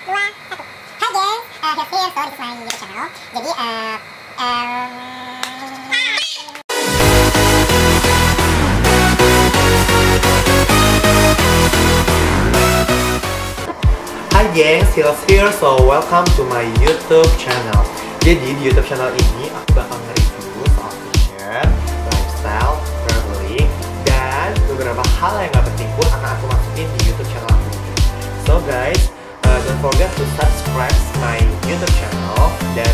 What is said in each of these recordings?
Hai gengs, Hills here, so welcome to my YouTube channel. Jadi di YouTube channel ini aku bakal nge-review soal fashion, lifestyle, traveling, dan beberapa hal yang gak penting pun akan aku masukin di YouTube channel aku ini. So guys, don't forget to subscribe my YouTube channel dan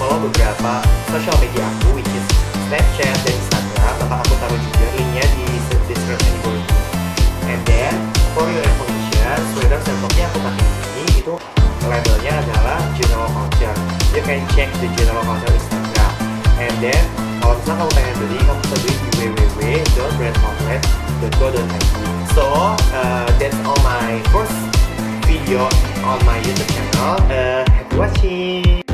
follow beberapa social media aku, which is Snapchat dan Instagram. Bakal aku taruh juga linknya di description di bawah ini. And then for your information, sweater sampelnya aku pakai ini itu labelnya adalah General Culture. You can check the General Culture Instagram. And then kalau misalnya kamu pengen beli, kamu bisa beli di www.brandoutlet.co.id. So that's all my first video on my YouTube channel. Happy watching.